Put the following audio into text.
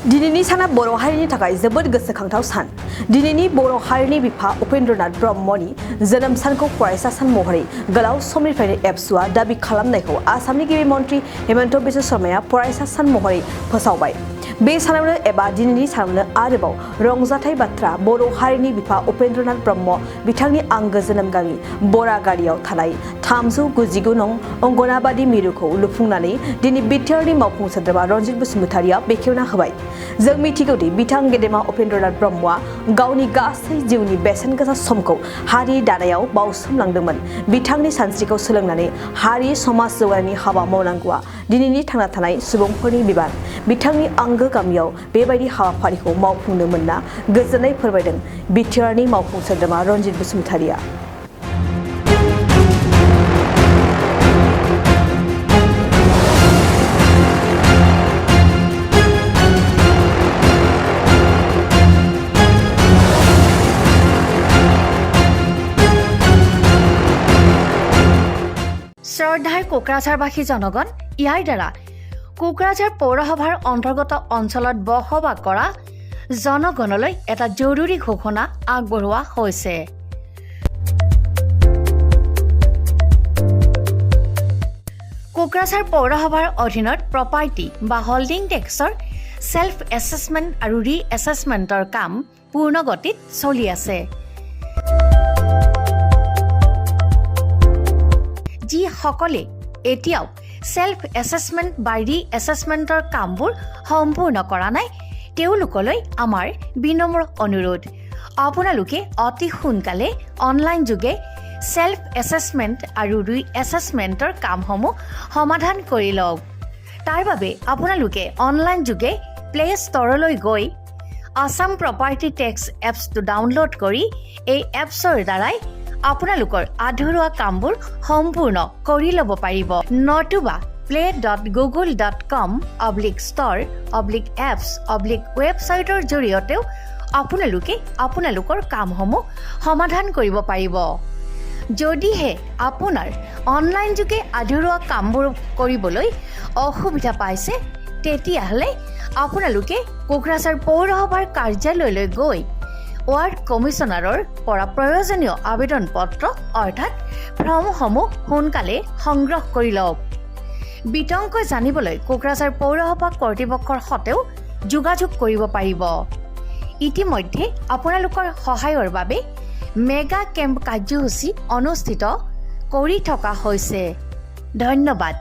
दिनैनि साना बर' हारिनि थाखाय जोबोद गोसोखांथाव सान। दिनैनि बर' हारिनि बिफा उपेन्द्रनाथ ब्रह्मनि जोनोम सानखौ फरायसा सान महरै गोलाव समनिफ्रायनो एबसुआ दाबि खालामनायखौ आसामनि गिबि मन्त्रि हेमन्त बिश्व शर्माया फरायसा सान महरै फोसावबाय। बे सानावनो एबा दिनैनि सानावनो आरोबाव रंजाथाइ बाथ्रा बर' हारिनि बिफा उपेन्द्रनाथ ब्रह्म बिथांनि आंगो जोनोम गामि बरागारियाव थानाय 399 नं अंगनाबादि मिरुखौ लुफुंनानै दिनै बिटिआरनि मावफुं सोद्रोमा रनजित बसुमतारिया बेखेवना होबाय। जों मिथिगौदि बिथां गेदेमा उपेन्द्रनाथ ब्रह्मआ गावनि गासै जिउनि बेसेन गोसा समखौ हारि दानायाव बावसोमलांदोंमोन। बिथांनि सानस्रिखौ सोलोंनानै हारि समाज जौगानायनि हाबा मावनांगौआ दिनैनि थांना थानाय सुबुंफोरनि बिबान। बिथांनि आंगो गामियाव बेबायदि हाबाफारिखौ मावफुंनो मोनना गोजोननाय फोरमायदों बिटिआरनि मावफुं सोद्रोमा रनजित बसुमतारिया। শ্ৰদ্ধাৰ কোকৰাঝাৰবাসী জনগণ, ইয়াৰ দ্বাৰা কোকৰাঝাৰ পৌৰসভাৰ অন্তৰ্গত অঞ্চলত বসবাস কৰা জনগণলৈ এটা জৰুৰী ঘোষণা আগবঢ়োৱা হৈছে। কোকৰাঝাৰ পৌৰসভাৰ অধীনত প্ৰপাৰ্টি বা হোল্ডিং টেক্সৰ ছেল্ফ এছেছমেণ্ট আৰু ৰি এছেছমেণ্টৰ কাম পূৰ্ণ গতিত চলি আছে। যিসকলে এতিয়াও ছেল্ফ এছেছমেণ্ট বা ৰি এছেছমেণ্টৰ কামবোৰ সম্পূৰ্ণ কৰা নাই তেওঁলোকলৈ আমাৰ বিনম্ৰ অনুৰোধ, আপোনালোকে অতি সোনকালে অনলাইন যোগে ছেল্ফ এছেছমেণ্ট আৰু ৰি এছেছমেণ্টৰ কামসমূহ সমাধান কৰি লওক। তাৰ বাবে আপোনালোকে অনলাইন যোগে প্লে ষ্ট'ৰলৈ গৈ আছাম প্ৰপাৰ্টি টেক্স এপছটো ডাউনলোড কৰি এই এপছৰ দ্বাৰাই আপোনালোকৰ আধৰুৱা কামবোৰ সম্পূৰ্ণ কৰি ল'ব পাৰিব। নতুবা play.google.com/store/apps/ৱেবছাইটৰ জৰিয়তেও আপোনালোকে আপোনালোকৰ কামসমূহ সমাধান কৰিব পাৰিব। যদিহে আপোনাৰ অনলাইন যোগে আধৰুৱা কামবোৰ কৰিবলৈ অসুবিধা পাইছে তেতিয়াহ'লে আপোনালোকে কোকৰাঝাৰ পৌৰসভাৰ কাৰ্যালয়লৈ গৈ ৱাৰ্ড কমিছনাৰৰ পৰা প্ৰয়োজনীয় আবেদন পত্ৰ অৰ্থাৎ ফৰ্মসমূহ সোনকালে সংগ্ৰহ কৰি লওক। বিতংকৈ জানিবলৈ কোকৰাঝাৰ পৌৰসভা কৰ্তৃপক্ষৰ সৈতেও যোগাযোগ কৰিব পাৰিব। ইতিমধ্যে আপোনালোকৰ সহায়ৰ বাবে মেগা কেম্প কাৰ্যসূচী অনুষ্ঠিত কৰি থকা হৈছে। ধন্যবাদ।